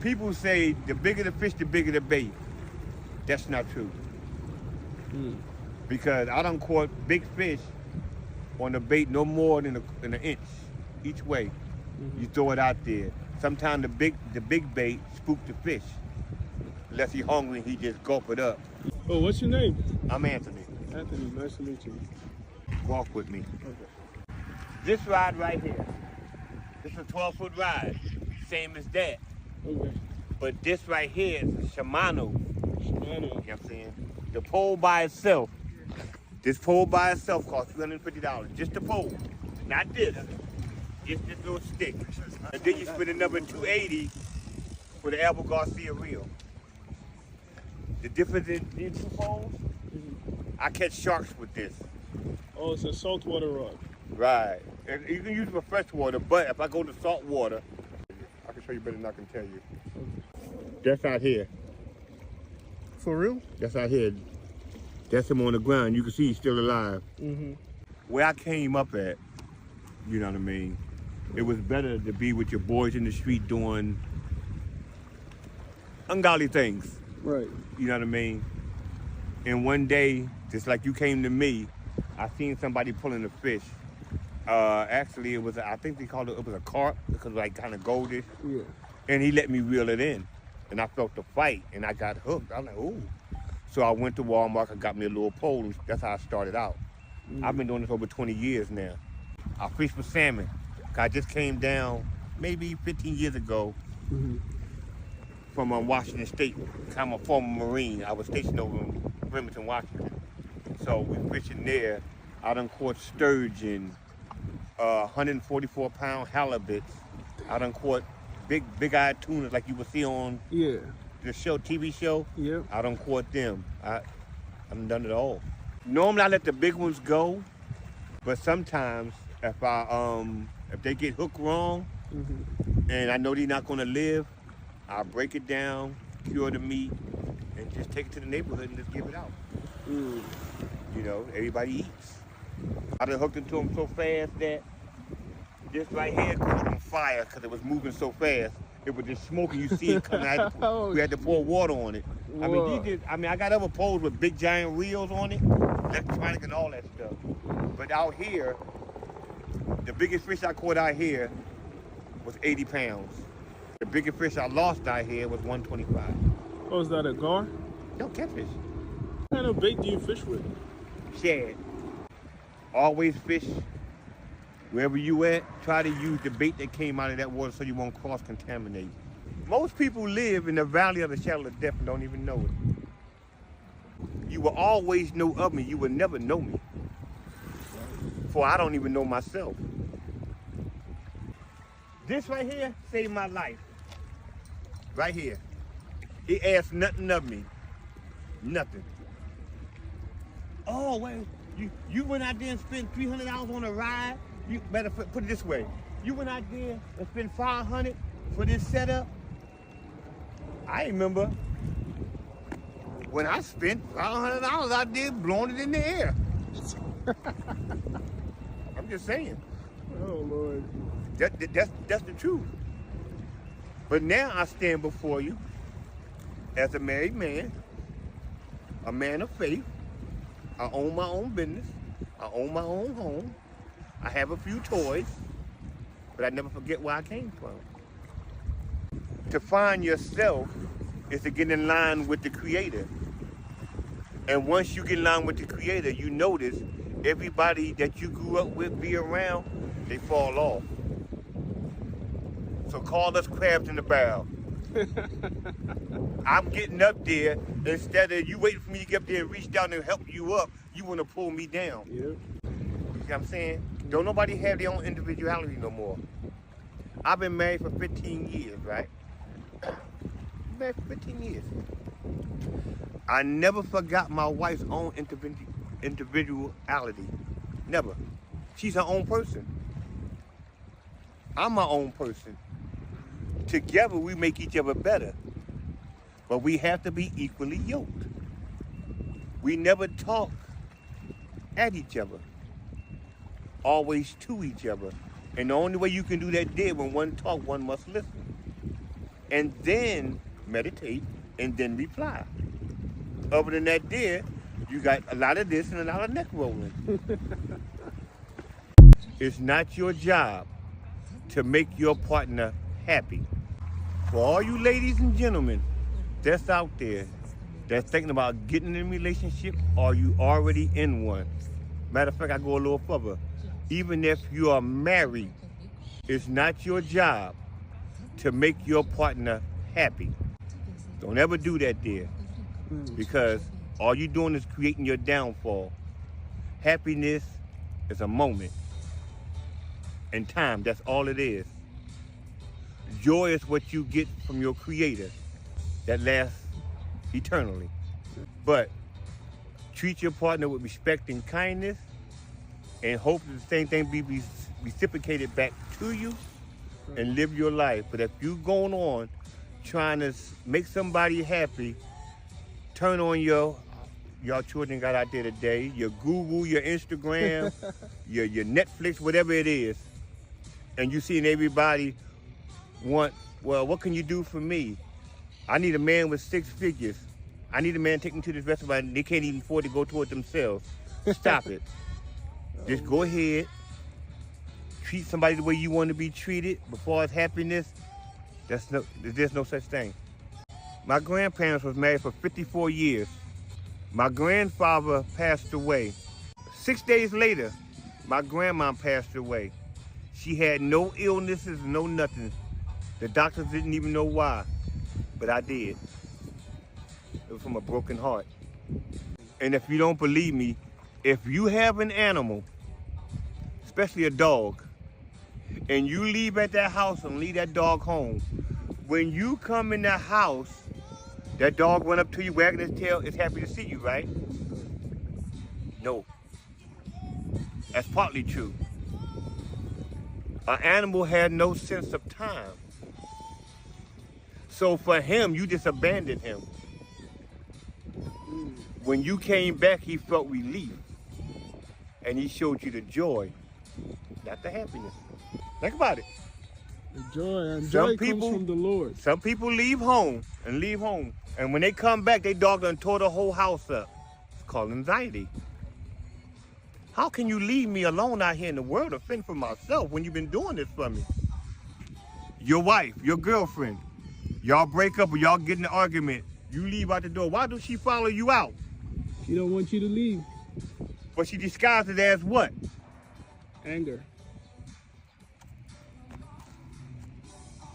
People say the bigger the fish, the bigger the bait. That's not true. Because I done caught big fish on the bait no more than an inch each way. You throw it out there. Sometimes the big bait spook the fish. Unless he's hungry, he just gulp it up. Oh, what's your name? I'm Anthony. Anthony, nice to meet you. Walk with me. Okay. This ride right here, this is a 12-foot ride, same as that. Okay. But this right here is a Shimano. Shimano. You know what I'm saying? The pole by itself, this pole by itself costs $350. Just the pole, not this. Just this little stick. And then you spend another $280 for the Albert Garcia reel. The difference in these two poles, I catch sharks with this. Oh, it's a saltwater rod. Right. And you can use it for freshwater, but if I go to salt water, I can show you better than I can tell you. That's out here. For real? That's out here. That's him on the ground. You can see he's still alive. Where I came up at, you know what I mean? It was better to be with your boys in the street doing ungodly things. Right. You know what I mean? And one day, just like you came to me, I seen somebody pulling a fish. Actually, it was, I think they called it was a carp, because it was like kind of goldish. Yeah. And he let me reel it in. And I felt the fight, and I got hooked. I was like, ooh. So I went to Walmart and got me a little pole, and that's how I started out. I've been doing this over 20 years now. I fish for salmon. I just came down maybe 15 years ago from Washington State. I'm a former Marine. I was stationed over in Bremerton, Washington. So we fishing there. I done caught sturgeon, 144-pound halibuts. I done caught big-eyed tunas like you would see on the show, TV show. Yeah. I done caught them. I done it all. Normally I let the big ones go, but sometimes if they get hooked wrong and I know they're not gonna live, I'll break it down, cure the meat, and just take it to the neighborhood and just give it out. You know, everybody eats. I done hooked into them so fast that this right here caught on fire because it was moving so fast. It was just smoking. You see it coming out. We had to pour water on it. Whoa. I got other poles with big giant reels on it, electronic and all that stuff. But out here, the biggest fish I caught out here was 80 pounds. The biggest fish I lost out here was 125. Oh, is that a gar? No, catfish. What kind of bait do you fish with? Shad. Always fish wherever you at. Try to use the bait that came out of that water so you won't cross-contaminate. Most people live in the valley of the shadow of death and don't even know it. You will always know of me. You will never know me. For I don't even know myself. This right here saved my life. Right here. He asked nothing of me. Nothing. Oh, wait. You went out there and spent $300 on a ride? You better put it this way. You went out there and spent $500 for this setup? I remember when I spent $500 out there blowing it in the air. I'm just saying. Oh, Lord. That's the truth. But now I stand before you as a married man, a man of faith. I own my own business. I own my own home. I have a few toys, but I never forget where I came from. To find yourself is to get in line with the Creator. And once you get in line with the Creator, you notice everybody that you grew up with, be around, they fall off. So call us crabs in the barrel. I'm getting up there, instead of you waiting for me to get up there and reach down and help you up, you want to pull me down. Yep. You see what I'm saying? Don't nobody have their own individuality no more. I've been married for 15 years, right? Married for 15 years. I never forgot my wife's own individuality. Never. She's her own person. I'm my own person. Together we make each other better. But we have to be equally yoked. We never talk at each other. Always to each other. And the only way you can do that there, when one talk, one must listen. and then meditate, and then reply. Other than that there, you got a lot of this and a lot of neck rolling. It's not your job to make your partner happy. For all you ladies and gentlemen that's out there that's thinking about getting in a relationship, or you already in one. Matter of fact, I go a little further. Even if you are married, it's not your job to make your partner happy. Don't ever do that there, because all you're doing is creating your downfall. Happiness is a moment in time. That's all it is. Joy is what you get from your Creator that lasts eternally. But treat your partner with respect and kindness, and hope that the same thing be reciprocated back to you, and live your life. But if you going on trying to make somebody happy, turn on y'all children got out there today, your Google, your Instagram, your Netflix, whatever it is, and you seeing everybody want, well, what can you do for me? I need a man with 6 figures. I need a man taking to this restaurant. They can't even afford to go to it themselves. Stop it. Just go ahead. Treat somebody the way you want to be treated. Before it's happiness, there's no such thing. My grandparents was married for 54 years. My grandfather passed away. 6 days later, my grandma passed away. She had no illnesses, no nothing. The doctors didn't even know why, but I did. It was from a broken heart. And if you don't believe me, if you have an animal, especially a dog, and you leave at that house and leave that dog home, when you come in the house, that dog went up to you wagging his tail, is happy to see you, right? No. That's partly true. An animal had no sense of time. So for him, you just abandoned him. When you came back, he felt relief. And he showed you the joy, not the happiness. Think about it. The joy, and joy comes from the Lord. Some people leave home. And when they come back, they dog done tore the whole house up. It's called anxiety. How can you leave me alone out here in the world to fend for myself when you've been doing this for me? Your wife, your girlfriend, y'all break up or y'all get in an argument. You leave out the door. Why does she follow you out? She don't want you to leave. But she disguised it as what? Anger.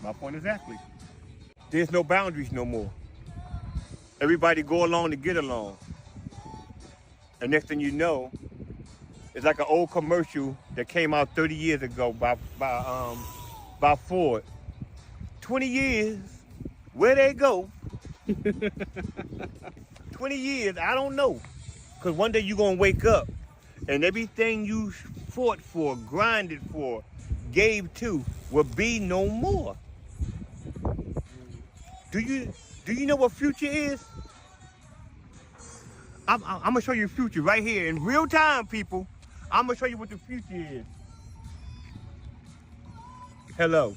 My point exactly. There's no boundaries no more. Everybody go along to get along. And next thing you know, it's like an old commercial that came out 30 years ago by Ford. 20 years, where they go? 20 years, I don't know. Because one day you're going to wake up and everything you fought for, grinded for, gave to, will be no more. Do you know what future is? I'm going to show you future right here in real time, people. I'm going to show you what the future is. Hello.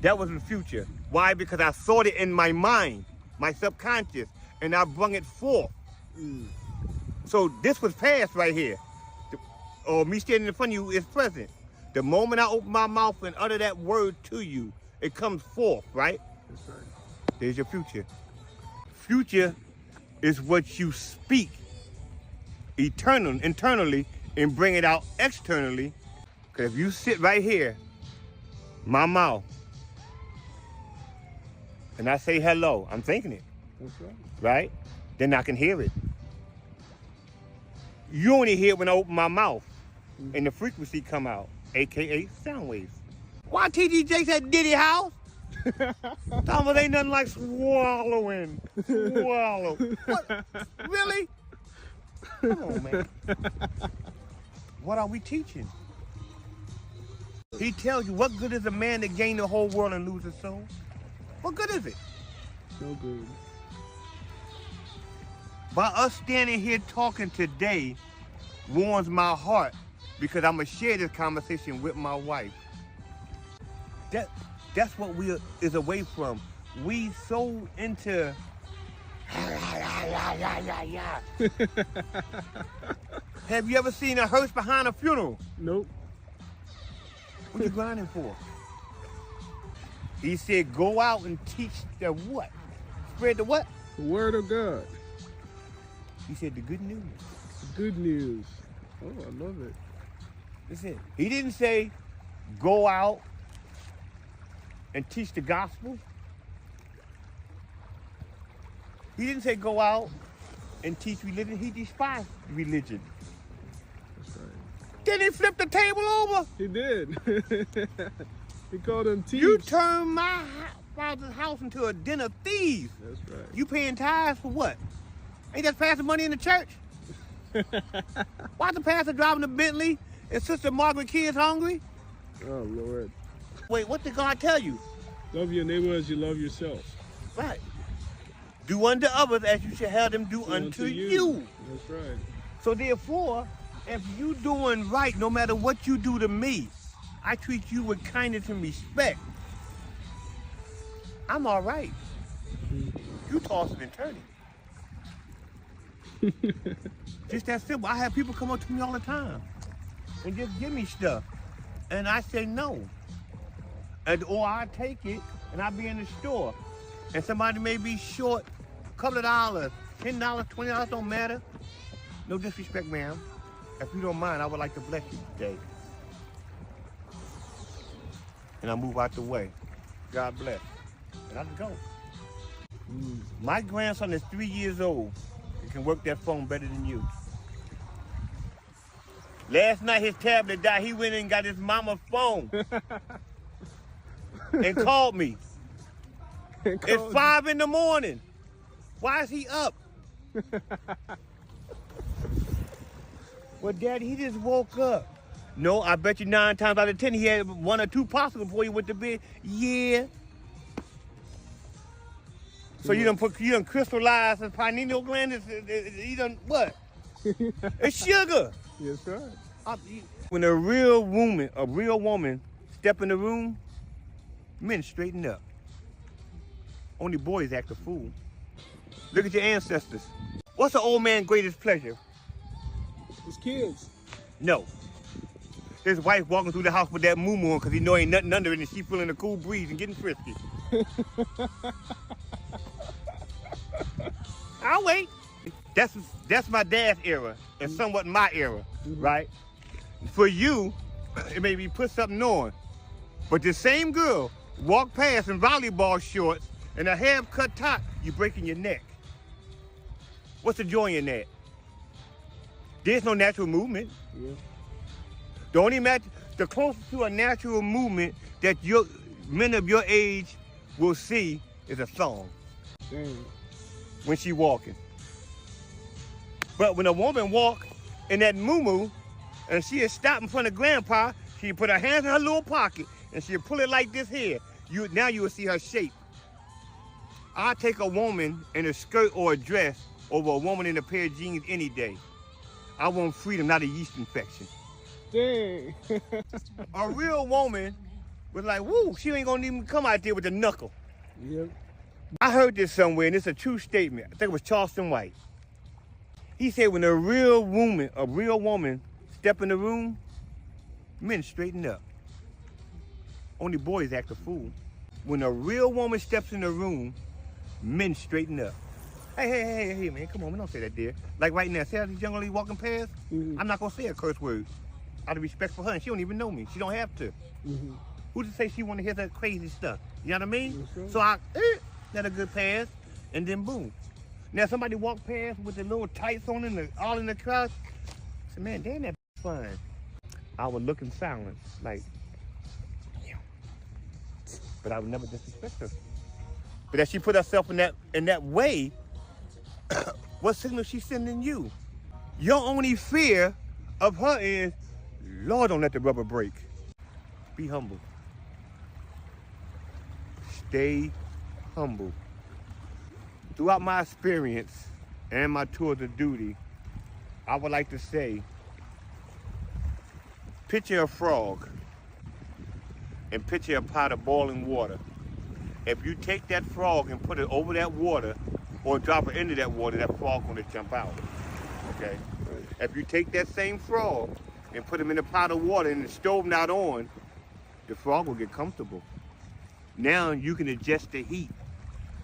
That was the future. Why? Because I saw it in my mind, my subconscious, and I brung it forth. So this was past right here. Or me standing in front of you is present. The moment I open my mouth and utter that word to you, it comes forth, right? That's right. There's your future. Future is what you speak internally and bring it out externally. Because if you sit right here, my mouth, and I say hello, I'm thinking it. That's right. Right? Then I can hear it. You only hear it when I open my mouth and the frequency come out, AKA sound waves. Why TD said Diddy House? Thomas ain't nothing like swallowing. Swallow. What? Really? Come on, man. What are we teaching? He tells you, what good is a man to gain the whole world and lose his soul? What good is it? No good. By us standing here talking today warms my heart, because I'm going to share this conversation with my wife. That's That's what we is away from. We so into Have you ever seen a hearse behind a funeral? Nope. What you grinding for? He said, go out and teach the what? Spread the what? The word of God. He said the good news. Good news. Oh, I love it. That's it. He didn't say go out and teach the gospel. He didn't say go out and teach religion. He despised religion. That's right. Then he flipped the table over. He did. He called them thieves. You turned my father's house into a den of thieves. That's right. You paying tithes for what? Ain't that passing money in the church? Why the pastor driving a Bentley and Sister Margaret kids hungry? Oh, Lord. Wait, what did God tell you? Love your neighbor as you love yourself. Right. Do unto others as you should have them do unto you. That's right. So therefore, if you doing right, no matter what you do to me, I treat you with kindness and respect, I'm all right. You tossing and turning. Just that simple. I have people come up to me all the time and just give me stuff. And I say no. Or I take it and I be in the store and somebody may be short a couple of dollars, $10, $20, don't matter. No disrespect, ma'am. If you don't mind, I would like to bless you today. And I move out the way. God bless. And I go. My grandson is 3 years old. He can work that phone better than you. Last night his tablet died. He went and got his mama's phone and called me. It's 5 in the morning. Why is he up? Well, Daddy, he just woke up. No, I bet you 9 times out of 10 he had 1 or 2 pops before he went to bed. Yeah. So you done crystallized his pineal gland. You done what? It's sugar. Yes, right. When a real woman step in the room, men straighten up. Only boys act a fool. Look at your ancestors. What's an old man's greatest pleasure? His kids. No. His wife walking through the house with that moo-moo because he know ain't nothing under it and she feeling the cool breeze and getting frisky. I'll wait. That's my dad's era and somewhat my era, right? For you, it may be put something on. But the same girl walk past in volleyball shorts and a half-cut top, you breaking your neck. What's the joy in that? There's no natural movement. Yeah. The closest to a natural movement that men of your age will see is a song. Dang. When she walking. But when a woman walk in that moo-moo and she is stopped in front of grandpa, she put her hands in her little pocket and she'll pull it like this here. Now you will see her shape. I'll take a woman in a skirt or a dress over a woman in a pair of jeans any day. I want freedom, not a yeast infection. Dang. A real woman was like, woo, she ain't gonna even come out there with the knuckle. Yep. I heard this somewhere, and it's a true statement. I think it was Charleston White. He said, when a real woman step in the room, men straighten up. Only boys act a fool. When a real woman steps in the room, men straighten up. Hey, man, come on, don't say that, dear. Like right now, see how this young lady walking past? I'm not gonna say a curse word. Out of respect for her, and she don't even know me. She don't have to. Who to say she want to hear that crazy stuff? You know what I mean? So I let a good pass, and then boom. Now somebody walk past with the little tights on and all in the crowd. I said, man, damn, that fine. I would look in silence, like, yeah. But I would never disrespect her. But as she put herself in that way, what signal she sending you? Your only fear of her is, Lord, don't let the rubber break. Be humble. Stay humble. Throughout my experience and my tours of duty, I would like to say, picture a frog. and picture a pot of boiling water. If you take that frog and put it over that water or drop it into that water, that frog gonna jump out, okay? If you take that same frog and put him in a pot of water and the stove not on, the frog will get comfortable. Now you can adjust the heat.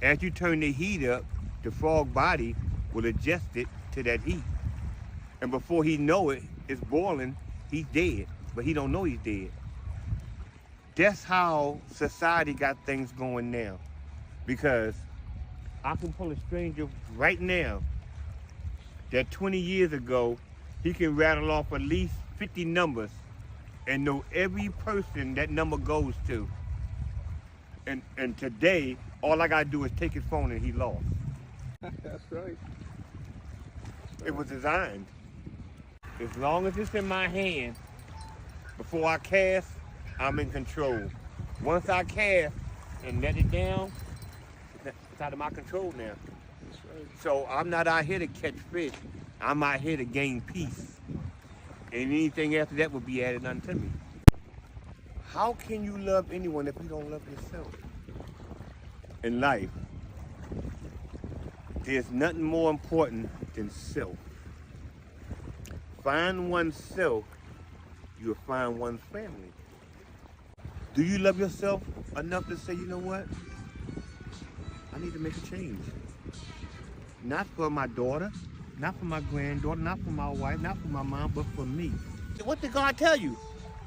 As you turn the heat up, the frog body will adjust it to that heat. And before he know it, it's boiling, he's dead, but he don't know he's dead. That's how society got things going now. Because I can pull a stranger right now that 20 years ago, he can rattle off at least 50 numbers and know every person that number goes to. And today, all I gotta do is take his phone and he lost. That's right. It was designed. As long as it's in my hand, before I cast, I'm in control. Once I cast and let it down, it's out of my control now. That's right. So I'm not out here to catch fish. I'm out here to gain peace. And anything after that will be added unto me. How can you love anyone if you don't love yourself? In life, there's nothing more important than self. Find oneself, you'll find one's family. Do you love yourself enough to say, you know what? I need to make a change. Not for my daughter, not for my granddaughter, not for my wife, not for my mom, but for me. What did God tell you?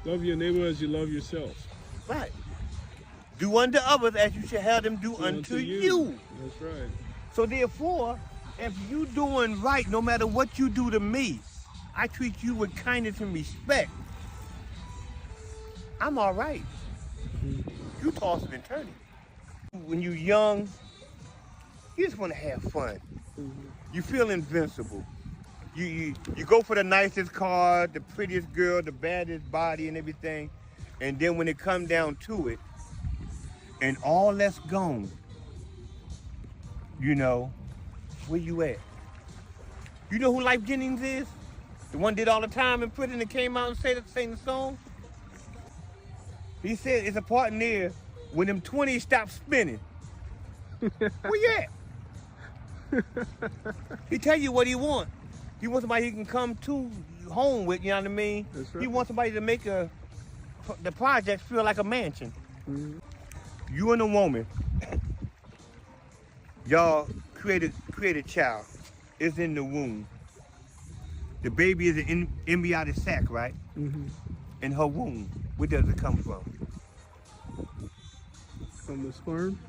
Love your neighbor as you love yourself. Right. Do unto others as you should have them do unto you. That's right. So therefore, if you doing right, no matter what you do to me, I treat you with kindness and respect, I'm all right. You tossing and turning. When you're young, you just want to have fun. You feel invincible. You go for the nicest car, the prettiest girl, the baddest body and everything. And then when it comes down to it, and all that's gone, you know, where you at? You know who Life Jennings is? The one did All the Time and put in and came out and sang the song? He said it's a part in there when them 20s stop spinning. Where you at? He tell you what he want. He wants somebody he can come to home with, you know what I mean? That's right. He wants somebody to make the project feel like a mansion. Mm-hmm. You and a woman, y'all create a child. It's in the womb. The baby is an embryonic sac, right? Mm-hmm. In her womb. Where does it come from? From the sperm?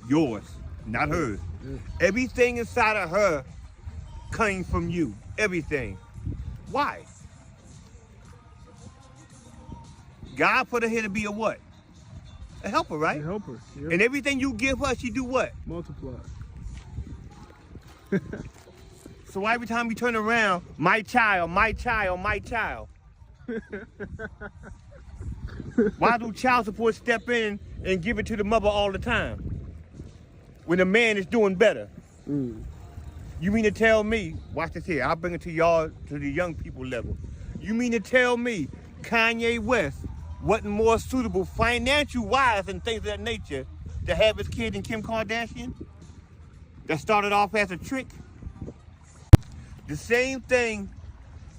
Yours, not hers. Yeah. Everything inside of her came from you. Everything. Why? God put her here to be a what? A helper, right? A helper. Yep. And everything you give her, she do what? Multiply. So every time you turn around, my child, my child, my child. Why do child support step in and give it to the mother all the time when the man is doing better? Mm. You mean to tell me, watch this here, I'll bring it to y'all, to the young people level. You mean to tell me Kanye West wasn't more suitable financial-wise and things of that nature to have his kid than Kim Kardashian? That started off as a trick? The same thing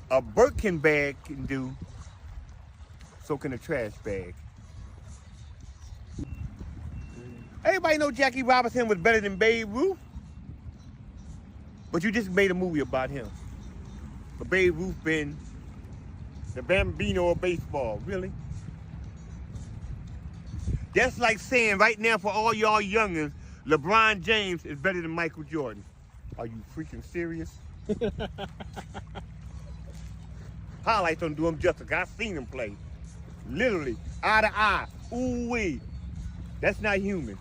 a Birkin bag can do, so can a trash bag. Everybody know Jackie Robinson was better than Babe Ruth, but you just made a movie about him. But Babe Ruth been the Bambino of baseball, really? That's like saying right now for all y'all youngins, LeBron James is better than Michael Jordan. Are you freaking serious? Highlights don't do him justice. I seen him play. Literally, eye to eye. Ooh-wee. That's not human.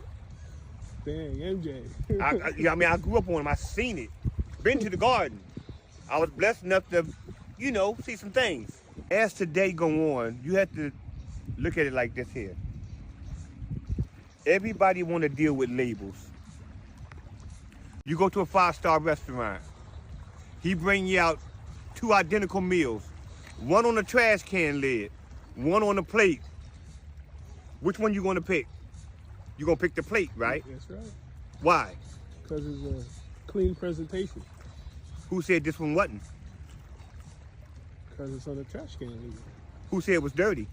Dang, MJ. I grew up on him. I seen it. Been to the Garden. I was blessed enough to, you know, see some things. As today go on, you have to look at it like this here. Everybody want to deal with labels. You go to a 5-star restaurant. He bring you out 2 identical meals. One on a trash can lid, one on a plate. Which one you gonna pick? You gonna pick the plate, right? That's right. Why? Because it's a clean presentation. Who said this one wasn't? Because it's on the trash can leaving. Who said it was dirty?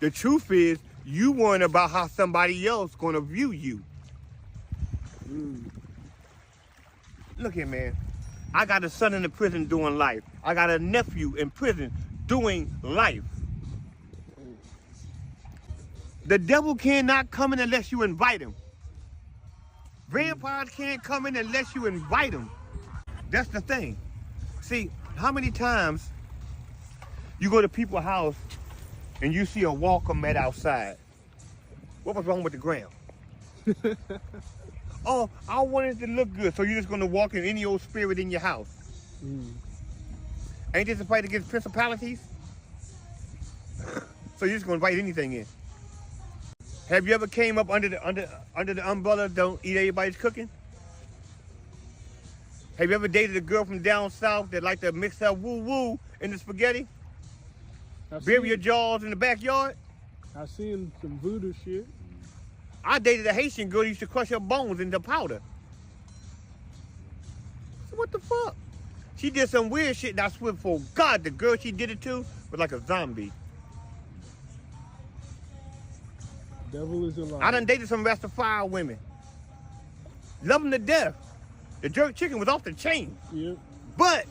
The truth is, you worrying about how somebody else gonna view you. Look here, man. I got a son in the prison doing life. I got a nephew in prison doing life. The devil cannot come in unless you invite him. Vampires can't come in unless you invite them. That's the thing. See, how many times you go to people's house and you see a walker mat outside? What was wrong with the ground? Oh, I wanted it to look good, so you're just gonna walk in any old spirit in your house. Ain't this a fight against principalities? So you're just gonna invite anything in. Have you ever came up under the umbrella, don't eat everybody's cooking? Have you ever dated a girl from down south that like to mix her woo-woo in the spaghetti? Bury your jaws in the backyard? I've seen some voodoo shit. I dated a Haitian girl who used to crush her bones into powder. So what the fuck? She did some weird shit and I swear for God, the girl she did it to was like a zombie. Devil is alive. I done dated some Rastafari women. Love them to death. The jerk chicken was off the chain. Yep. But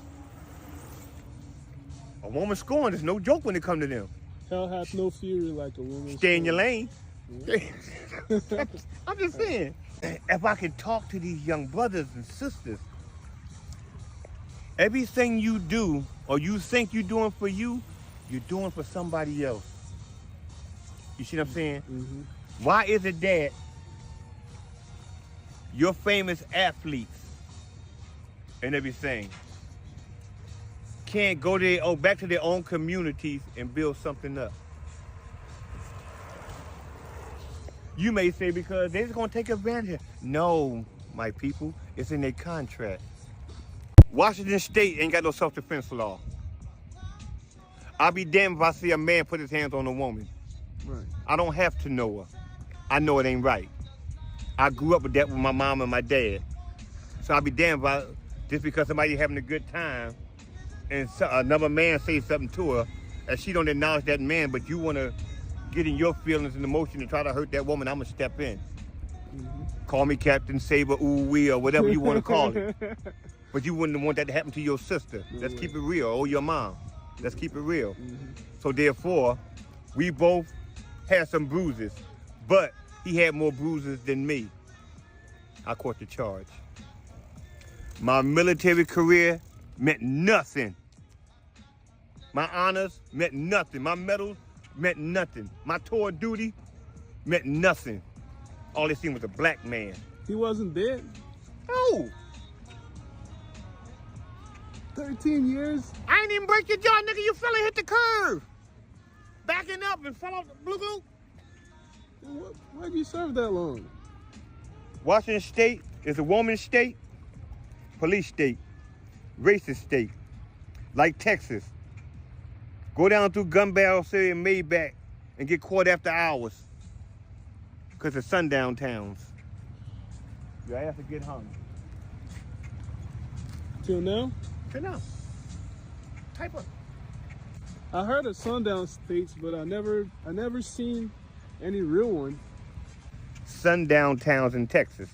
a woman scorned is no joke when it comes to them. Hell hath no fury like a woman. Stay in your lane. Yeah. I'm just saying, if I could talk to these young brothers and sisters, everything you do or you think you're doing for you, you're doing for somebody else. You see what I'm saying? Why is it that your famous athletes and everything can't go back to their own communities and build something up? You may say because they're just gonna take advantage. No, my people, it's in their contract. Washington State ain't got no self-defense law. I'll be damned if I see a man put his hands on a woman. Right. I don't have to know her. I know it ain't right. I grew up with that with my mom and my dad. So I'll be damned if just because somebody having a good time and another man says something to her and she don't acknowledge that man, but you want to get in your feelings and emotion and try to hurt that woman, I'm going to step in. Call me Captain Saber, ooh wee, or whatever you want to call it. But you wouldn't want that to happen to your sister. Let's keep it real, or your mom. Let's keep it real. So therefore, we both had some bruises, but he had more bruises than me. I caught the charge. My military career meant nothing. My honors meant nothing. My medals meant nothing. My tour of duty meant nothing. All they seen was a black man. He wasn't dead. No. 13 years? I ain't even break your jaw, nigga. You fell and hit the curve. Backing up and fell off the blue goop. Why'd you serve that long? Washington State is a woman's state, police state, racist state, like Texas. Go down through Gun Barrel City and Maybach and get caught after hours because it's sundown towns. You have to get hung. Till now? Till now. Type up. I heard of sundown states, but I never seen any real one. Sundown towns in Texas.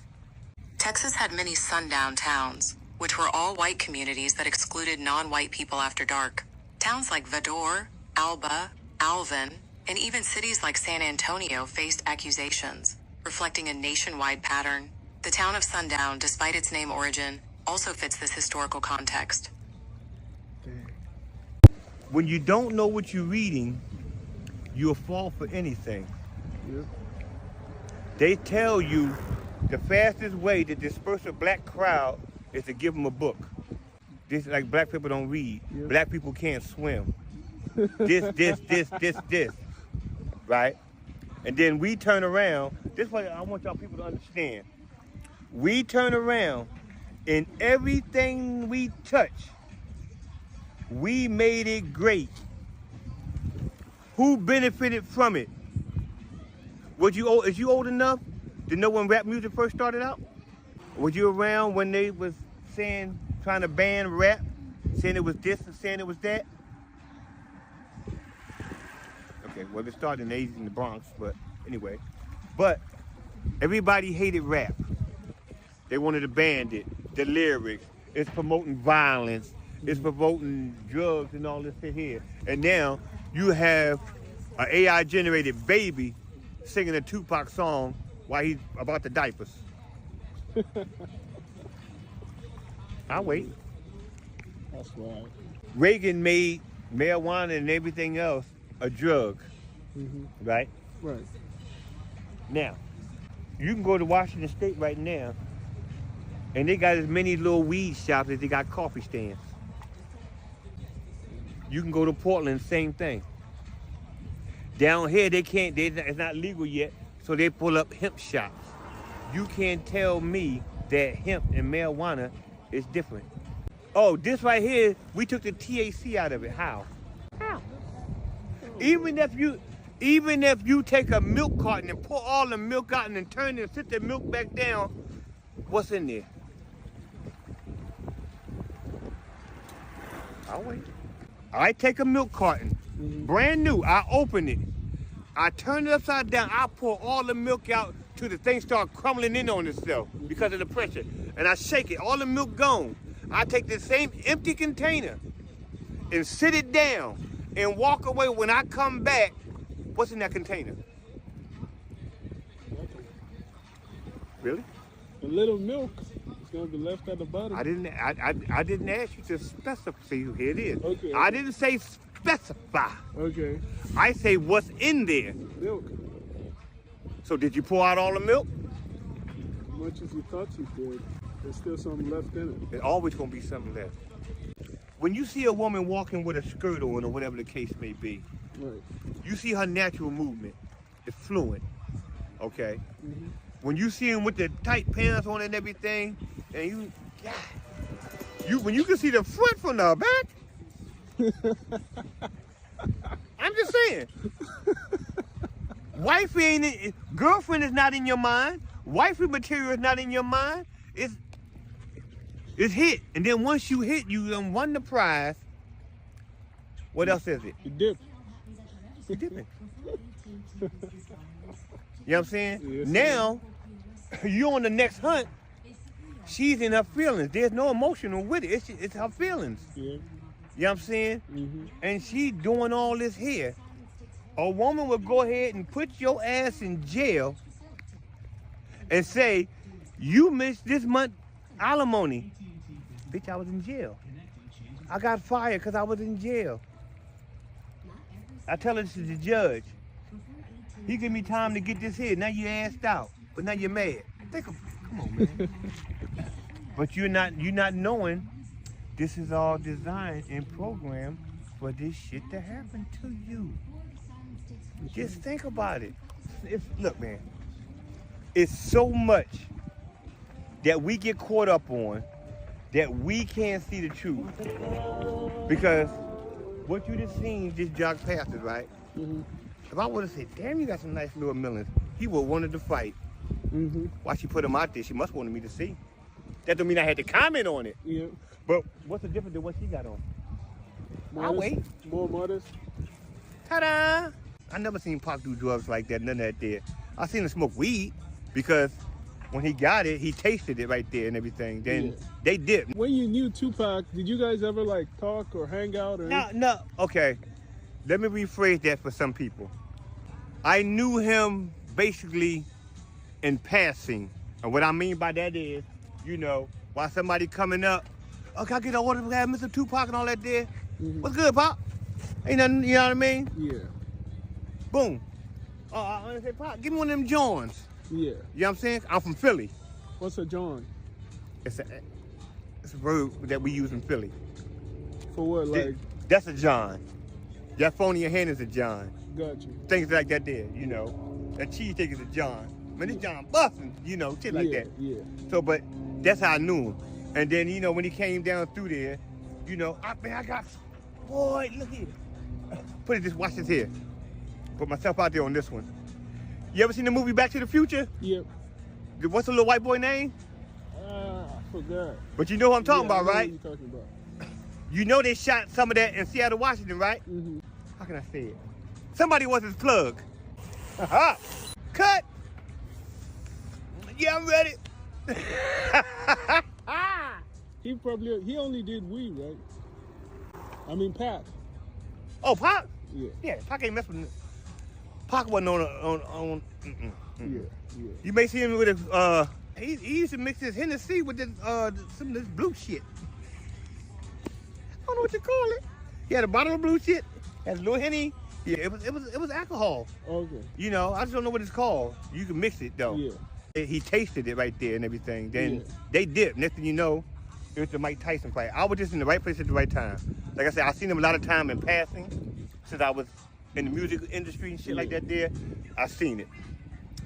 Texas had many sundown towns, which were all white communities that excluded non-white people after dark. Towns like Vador, Alba, Alvin, and even cities like San Antonio faced accusations, reflecting a nationwide pattern. The town of Sundown, despite its name origin, also fits this historical context. When you don't know what you're reading, you'll fall for anything. Yep. They tell you the fastest way to disperse a black crowd is to give them a book. This like black people don't read. Yep. Black people can't swim. This. Right? And then we turn around. This is what I want y'all people to understand. We turn around and everything we touch, we made it great. Who benefited from it? Is you old enough to know when rap music first started out? Was you around when they was trying to ban rap, saying it was this and saying it was that? Okay, well, it started in the 80s in the Bronx, but anyway. But everybody hated rap. They wanted to ban it. The lyrics, it's promoting violence, it's promoting drugs and all this shit here. And now you have an AI-generated baby singing a Tupac song while he's about the diapers. I'll wait. That's right. Reagan made marijuana and everything else a drug, right? Right. Now, you can go to Washington State right now, and they got as many little weed shops as they got coffee stands. You can go to Portland, same thing. Down here, it's not legal yet, so they pull up hemp shops. You can't tell me that hemp and marijuana is different. Oh, this right here, we took the THC out of it. How? How? Even if you take a milk carton and pour all the milk out and then turn it and sit the milk back down, what's in there? I'll wait. I take a milk carton, brand new, I open it. I turn it upside down, I pour all the milk out till the thing start crumbling in on itself because of the pressure. And I shake it, all the milk gone. I take the same empty container and sit it down and walk away. When I come back, what's in that container? Really? A little milk is gonna be left at the bottom. I didn't ask you to specify. See, here it is. Okay. I didn't say specify. Okay. I say what's in there. Milk. So did you pour out all the milk? As much as you thought you did, there's still something left in it. There's always gonna be something left. When you see a woman walking with a skirt on or whatever the case may be, Right. you see her natural movement. It's fluent. Okay? When you see him with the tight pants on and everything, and when you can see the front from the back, I'm just saying. Wifey girlfriend is not in your mind. Wifey material is not in your mind. It's hit. And then once you hit, you done won the prize. What else is it? You dip. You dipping. You know what I'm saying? Yes, now, you on the next hunt, she's in her feelings. There's no emotional with it. It's her feelings. Yeah. You know what I'm saying? And she doing all this here. A woman would go ahead and put your ass in jail and say, you missed this month alimony. Bitch, I was in jail. I got fired because I was in jail. I tell it to the judge. He give me time to get this here. Now you assed out, but now you're mad. Come on, man. But you're not knowing this is all designed and programmed for this shit to happen to you. Just think about it. Look, man, it's so much that we get caught up on that we can't see the truth. Because what you just seen just jogged past it, right? If I would have said, damn, you got some nice little millions, he would have wanted to fight. Why she put him out there? She must wanted me to see. That don't mean I had to comment on it. Yeah. But what's the difference than what she got on? I'll wait. More modest. Ta-da! I never seen Pac do drugs like that, none of that there. I seen him smoke weed because when he got it, he tasted it right there and everything. Then they dipped. When you knew Tupac, did you guys ever like talk or hang out or No, okay. Let me rephrase that for some people. I knew him basically in passing. And what I mean by that is, you know, while somebody coming up, oh, can I get an order for that, Mr. Tupac and all that there? What's good, Pop? Ain't nothing, you know what I mean? Yeah. Boom. Oh, I want to say, Pop, give me one of them joints. Yeah. You know what I'm saying? I'm from Philly. What's a John? It's a word that we use in Philly. For what, like? That's a John. That phone in your hand is a John. Got you. Things like that there, you know. That cheesesteak is a John. Man, this John busting, you know, shit like that. Yeah. So, but that's how I knew him. And then, you know, when he came down through there, you know, I got, boy, look here. Watch this here. put myself out there on this one. You ever seen the movie Back to the Future? Yep. What's the little white boy name? I forgot. But you know what I'm talking about, I know right? what you're talking about. You know they shot some of that in Seattle, Washington, right? Mm-hmm. How can I say it? Somebody wants his plug. Cut! Yeah, I'm ready. He only did weed, right? I mean, Pac. Oh, Pac? Yeah. Yeah, Pac ain't messing with it. Pac wasn't on Yeah. You may see him with his, he used to mix his Hennessy with this, some of this blue shit. I don't know what you call it. He had a bottle of blue shit, had a little Henny. Yeah, it was alcohol. Okay. You know, I just don't know what it's called. You can mix it though. Yeah. He tasted it right there and everything. Then Yeah. they dipped. Next thing you know, it was the Mike Tyson fight. I was just in the right place at the right time. Like I said, I've seen him a lot of time in passing since I was in the music industry and shit like that there. I've seen it.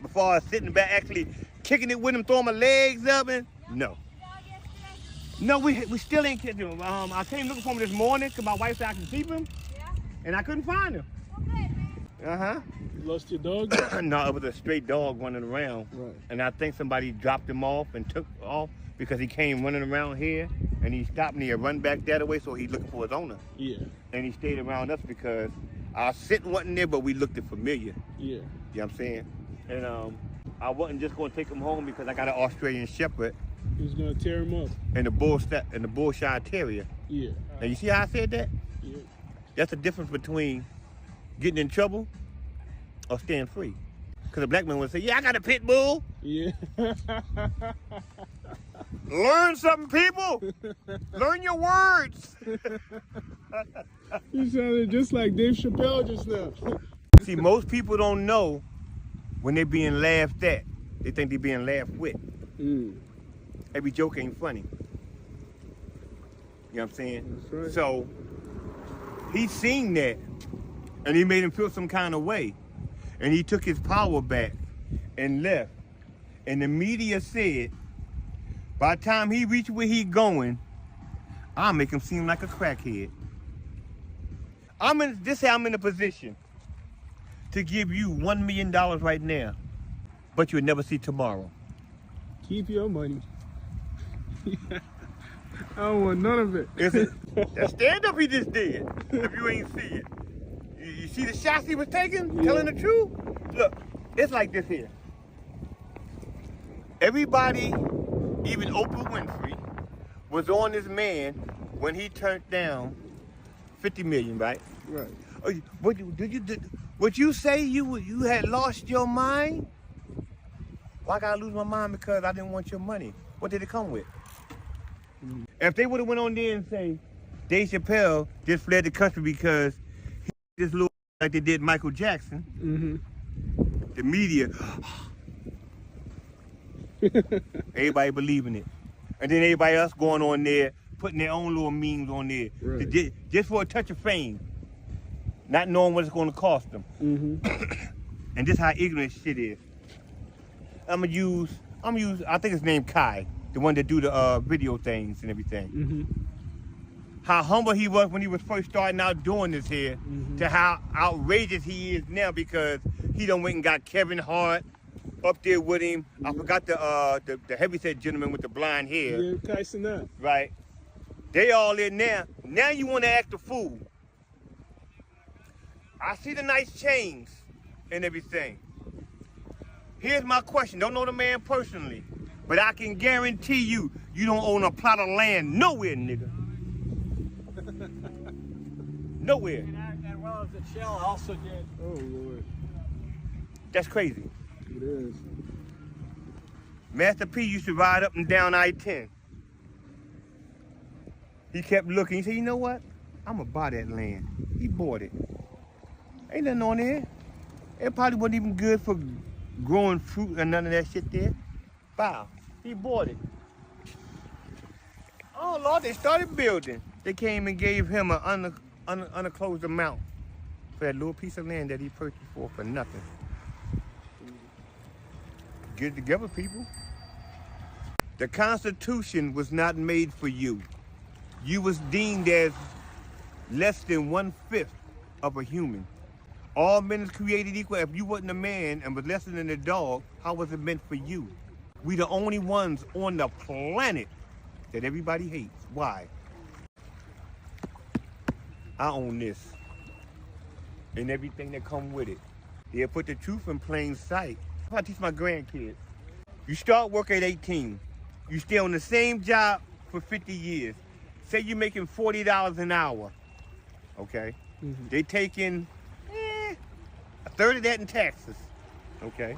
Before I was sitting back actually kicking it with him, throwing my legs up and no. No, we still ain't catching him. I came looking for him this morning because my wife said I could keep him. Yeah. And I couldn't find him. Uh-huh. You lost your dog? No, it was a straight dog running around. Right. And I think somebody dropped him off and took off because he came running around here and he stopped and he had run back that way, so he looking for his owner. Yeah. And he stayed around us because our sitting wasn't there, but we looked it familiar. Yeah. You know what I'm saying? And I wasn't just gonna take him home because I got an Australian Shepherd He was gonna tear him up. and the Bullshire Terrier. Yeah. Now you see how I said that? Yeah. That's the difference between getting in trouble or staying free. Because a black man would say, yeah, I got a pit bull. Yeah. Learn something, people. Learn your words. You sounded just like Dave Chappelle just now. See, most people don't know when they're being laughed at. They think they're being laughed with. Mm. Every joke ain't funny. You know what I'm saying? That's right. So, he seen that, and he made him feel some kind of way. And he took his power back and left. And the media said, by the time he reached where he going, I'll make him seem like a crackhead. I'm in a position to give you $1 million right now, but you'll never see tomorrow. Keep your money. I don't want none of it. Is it? That stand up he just did, if you ain't see it. You see the shots he was taking, Yeah. telling the truth? Look, it's like this here. Everybody, even Oprah Winfrey, was on this man when he turned down 50 million, right? Right. Oh, would you say you had lost your mind? Well, I gotta lose my mind because I didn't want your money. What did it come with? Mm. If they would have went on there and say, Dave Chappelle just fled the country because he just looked like they did Michael Jackson, Mm-hmm. the media, everybody believing it. And then everybody else going on there, putting their own little memes on there, Right. just for a touch of fame, not knowing what it's going to cost them. Mm-hmm. And this how ignorant shit is. I'm gonna use, I think his name Kai, the one that do the video things and everything. Mm-hmm. How humble he was when he was first starting out doing this here, Mm-hmm. to how outrageous he is now because he done went and got Kevin Hart up there with him. I forgot the heavyset gentleman with the blonde hair. Yeah, Tyson that. Right? They all in now. Now you want to act a fool. I see the nice chains and everything. Here's my question. Don't know the man personally, but I can guarantee you, you don't own a plot of land nowhere, nigga. Nowhere. And well as the shell also did. Oh Lord. That's crazy. It is. Master P used to ride up and down I-10. He kept looking. He said, you know what? I'm going to buy that land. He bought it. Ain't nothing on there. It probably wasn't even good for growing fruit and none of that shit there. Wow. He bought it. Oh, Lord, they started building. They came and gave him an unclosed amount for that little piece of land that he purchased for nothing. Get it together, people. The Constitution was not made for you. You was deemed as less than 1/5 of a human. All men is created equal. If you wasn't a man and was less than a dog, how was it meant for you? We the only ones on the planet that everybody hates. Why? I own this and everything that come with it. They'll put the truth in plain sight. I teach my grandkids. You start work at 18. You stay on the same job for 50 years. Say you're making $40 an hour, okay? Mm-hmm. They take in a third of that in taxes, okay?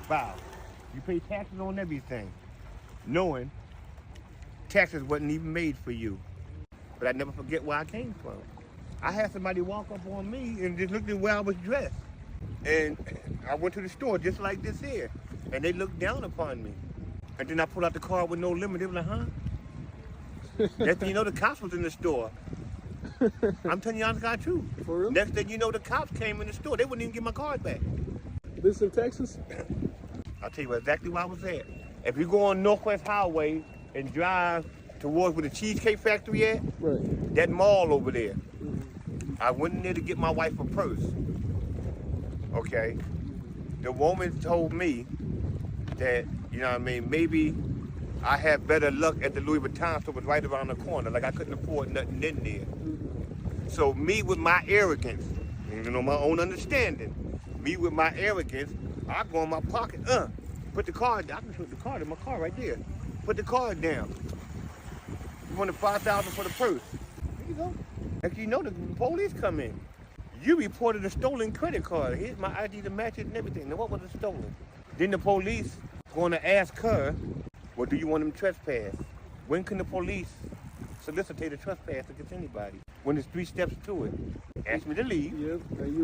Wow. You pay taxes on everything, knowing taxes wasn't even made for you. But I never forget where I came from. I had somebody walk up on me and just looked at where I was dressed. And I went to the store just like this here, and they looked down upon me. And then I pulled out the card with no limit. They were like, huh? Next thing you know, the cops was in the store. I'm telling you, honest God truth. For real? Next thing you know, the cops came in the store. They wouldn't even give my card back. This in Texas? I'll tell you exactly where I was at. If you go on Northwest Highway and drive towards where the Cheesecake Factory at, right, that mall over there, I went in there to get my wife a purse. Okay? The woman told me that, you know what I mean, maybe I had better luck at the Louis Vuitton store was right around the corner. Like I couldn't afford nothing in there. So me with my arrogance, you know, my own understanding, me with my arrogance, I go in my pocket, put the card, I can put the card in my car right there. Put the card down. You wanted $5,000 for the purse. There you go. Next you know, the police come in. You reported a stolen credit card. Here's my ID to match it and everything. Now what was it stolen? Then the police going to ask her, well, do you want them trespass? When can the police solicitate a trespass against anybody? When there's 3 steps to it. Ask me to leave. Yep.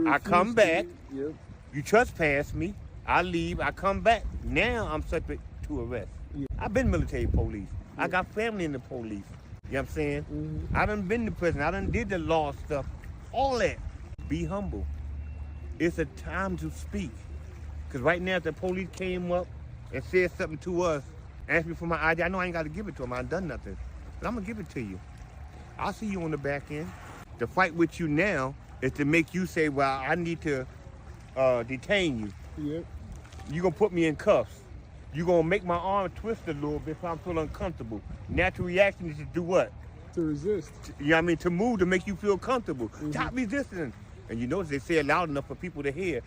I come back. Yep. You trespass me. I leave. I come back. Now I'm subject to arrest. Yep. I've been military police. Yep. I got family in the police. You know what I'm saying? Mm-hmm. I done been to prison. I done did the law stuff. All that. Be humble. It's a time to speak. Because right now, if the police came up and said something to us, asked me for my ID, I know I ain't got to give it to them. I ain't done nothing. But I'm going to give it to you. I'll see you on the back end. The fight with you now is to make you say, well, I need to detain you. Yep. You're going to put me in cuffs. You're going to make my arm twist a little bit so I feel uncomfortable. Natural reaction is to do what? To resist. You know what I mean? To move, to make you feel comfortable. Mm-hmm. Stop resisting. And you notice they say it loud enough for people to hear.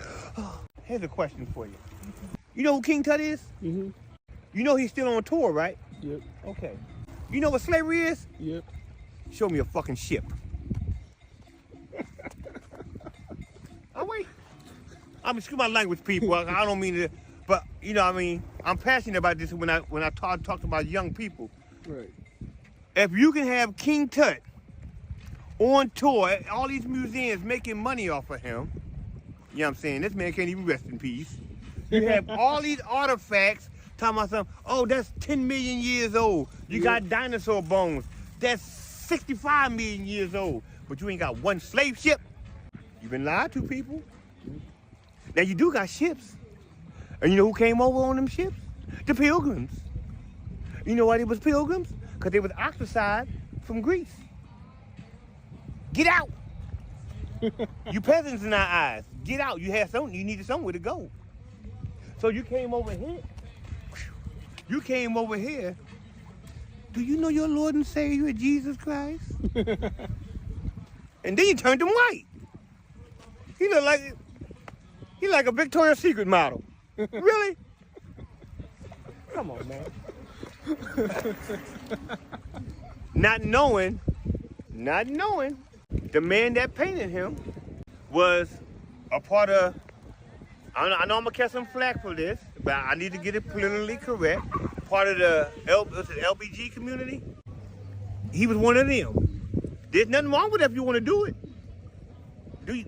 Here's a question for you. You know who King Tut is? Mm-hmm. You know he's still on tour, right? Yep. Okay. You know what slavery is? Yep. Show me a fucking ship. Oh, wait. I'm excuse my language, people. I don't mean to, but you know what I mean? I'm passionate about this when I talk about young people. Right. If you can have King Tut on tour at all these museums making money off of him, you know what I'm saying? This man can't even rest in peace. You have all these artifacts talking about something, oh, that's 10 million years old. You got dinosaur bones. That's 65 million years old. But you ain't got one slave ship. You've been lied to, people. Now, you do got ships. And you know who came over on them ships? The Pilgrims. You know why they was Pilgrims? Because they was ostracized from Greece. Get out. You peasants in our eyes. Get out. You had something. You needed somewhere to go. So you came over here. You came over here. Do you know your Lord and Savior, Jesus Christ? And then you turned him white. He look like a Victoria's Secret model. Really? Come on, man. Not knowing, the man that painted him was a part of, I know I'm gonna catch some flack for this, but I need to get it politically correct. Part of the LBG community. He was one of them. There's nothing wrong with it if you want to do it.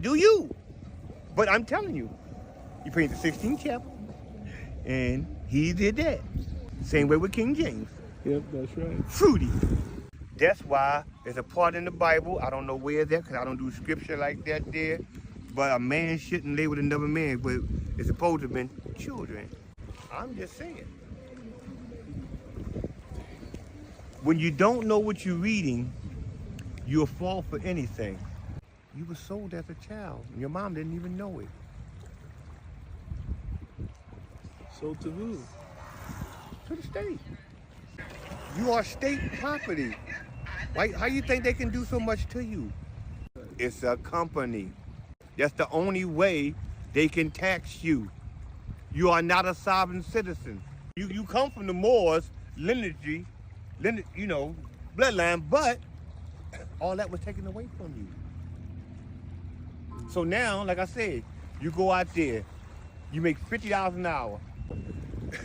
Do you? But I'm telling you, he painted the 16th chapter, and he did that. Same way with King James. Yep, that's right. Fruity. That's why there's a part in the Bible, I don't know where that, because I don't do scripture like that there, but a man shouldn't lay with another man, but it's supposed to have been children. I'm just saying. When you don't know what you're reading, you'll fall for anything. You were sold as a child. Your mom didn't even know it. Sold to who? To the state. You are state property. Why, how you think they can do so much to you? It's a company. That's the only way they can tax you. You are not a sovereign citizen. You come from the Moors lineage, bloodline, but all that was taken away from you. So now, like I said, you go out there, you make $50 an hour.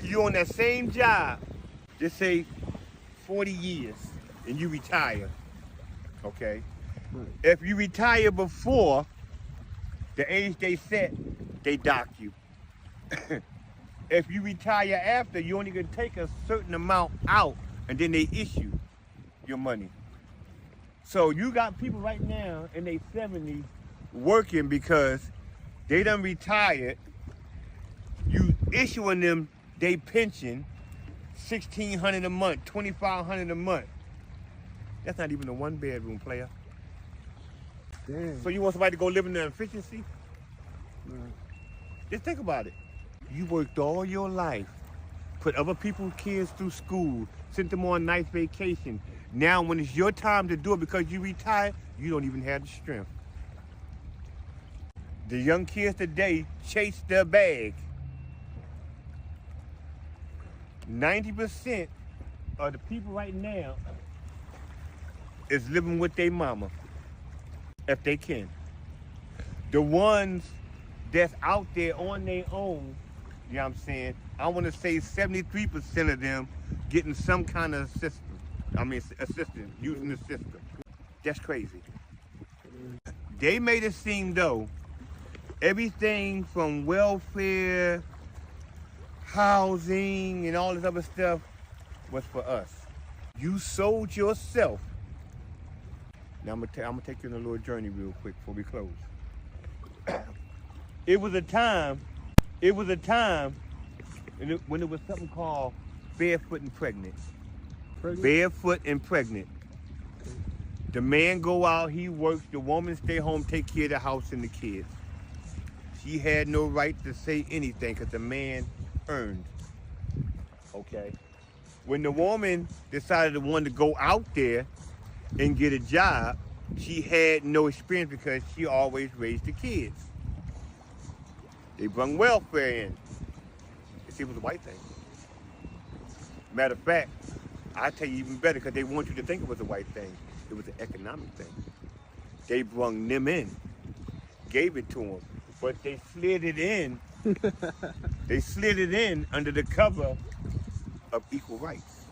You on that same job, just say 40 years, and you retire, okay? Right. If you retire before the age they set, they dock you. If you retire after, you only can take a certain amount out, and then they issue your money. So you got people right now in their 70s working because they done retired. You issuing them they pension, $1,600 a month, $2,500 a month. That's not even a one-bedroom, player. Damn. So you want somebody to go live in the efficiency? Right. Just think about it. You worked all your life, put other people's kids through school, sent them on a nice vacation. Now when it's your time to do it because you retired, you don't even have the strength. The young kids today chase their bag. 90% of the people right now is living with their mama, if they can. The ones that's out there on their own, you know what I'm saying? I want to say 73% of them getting some kind of assistance using the system. That's crazy. They made it seem though, everything from welfare, housing, and all this other stuff was for us. You sold yourself. Now I'm gonna take you on a little journey real quick before we close. It was a time when it was something called barefoot and pregnant. Barefoot and pregnant. The man go out, he works, the woman stay home, take care of the house and the kids. She had no right to say anything because the man earned. Okay. When the woman decided to want to go out there and get a job, she had no experience because she always raised the kids. They brought welfare in. It was a white thing. Matter of fact, I tell you even better because they want you to think it was a white thing. It was an economic thing. They brought them in, gave it to them, but they slid it in. They slid it in under the cover of equal rights.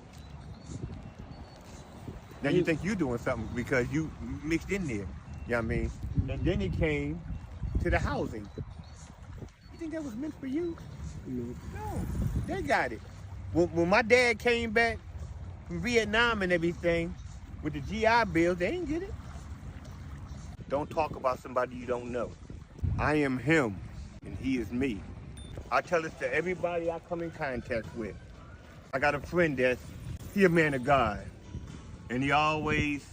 Now you think you're doing something because you mixed in there, you know what I mean? And then it came to the housing. You think that was meant for you? No, they got it. When my dad came back from Vietnam and everything, with the GI Bill, they ain't get it. Don't talk about somebody you don't know. I am him, and he is me. I tell this to everybody I come in contact with. I got a friend he a man of God, and he always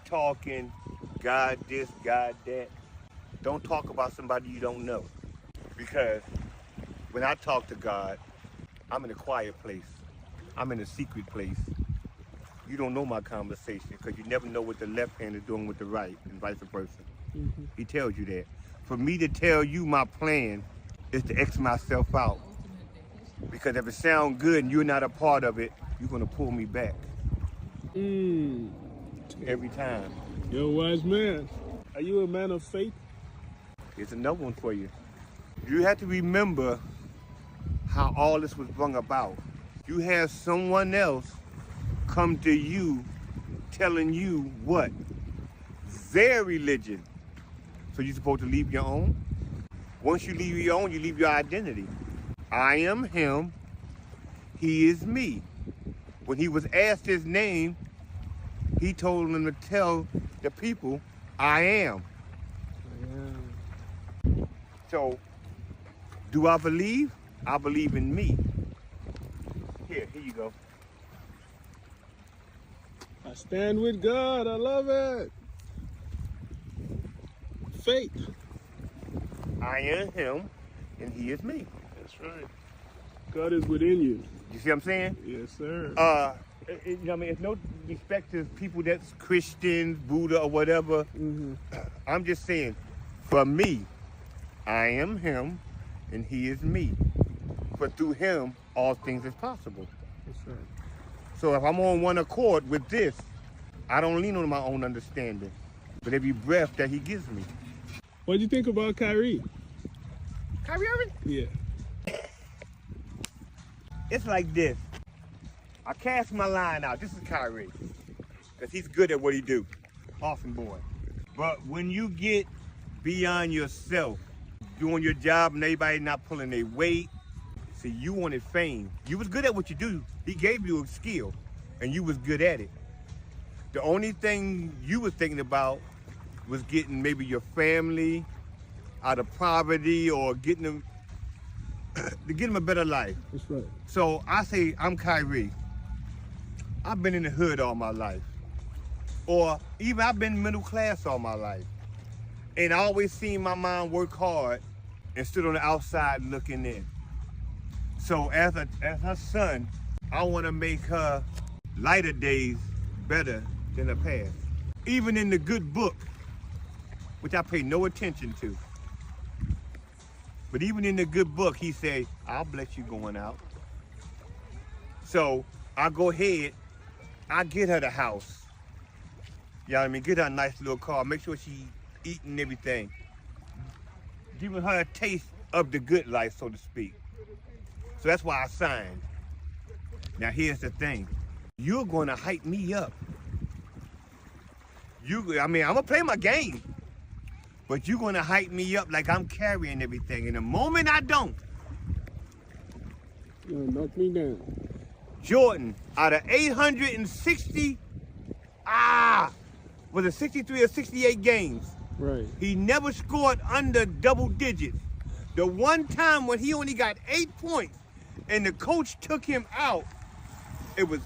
talking, God this, God that. Don't talk about somebody you don't know, because when I talk to God, I'm in a quiet place. I'm in a secret place. You don't know my conversation because you never know what the left hand is doing with the right and vice versa. Mm-hmm. He tells you that. For me to tell you my plan is to X myself out. Because if it sounds good and you're not a part of it, you're going to pull me back. Every time. You're a wise man. Are you a man of faith? Here's another one for you. You have to remember how all this was brought about. You have someone else come to you telling you what? Their religion. So you're supposed to leave your own? Once you leave your own, you leave your identity. I am him, he is me. When he was asked his name, he told them to tell the people, I am. So, do I believe? I believe in me. Here you go. I stand with God. I love it. faith. I am him, and he is me. That's right. God is within you. You see what I'm saying? Yes, sir. You know what I mean? It's no respect to people that's Christians, Buddha, or whatever. Mm-hmm. I'm just saying, for me, I am him, and he is me. But through him, all things is possible. That's right. So if I'm on one accord with this, I don't lean on my own understanding, but every breath that he gives me. What do you think about Kyrie? Kyrie Irving? Yeah. It's like this. I cast my line out. This is Kyrie, because he's good at what he do. Awesome boy. But when you get beyond yourself, doing your job and everybody not pulling their weight, see, you wanted fame. You was good at what you do. He gave you a skill, and you was good at it. The only thing you was thinking about was getting maybe your family out of poverty or getting them to get them a better life. That's right. So I say, I'm Kyrie. I've been in the hood all my life. Or even I've been middle class all my life. And I always seen my mom work hard and stood on the outside looking in. So as her son, I want to make her lighter days better than the past. Even in the good book, which I pay no attention to. But even in the good book, he say, I'll bless you going out. So I go ahead, I get her the house. You know what I mean? Get her a nice little car, make sure she eating everything. Giving her a taste of the good life, so to speak. So that's why I signed. Now here's the thing. You're gonna hype me up. I'm gonna play my game. But you're gonna hype me up like I'm carrying everything. And the moment I don't, You're gonna knock me down. Jordan, out of 860, was it 63 or 68 games? Right. He never scored under double digits. The one time when he only got 8 points and the coach took him out, they was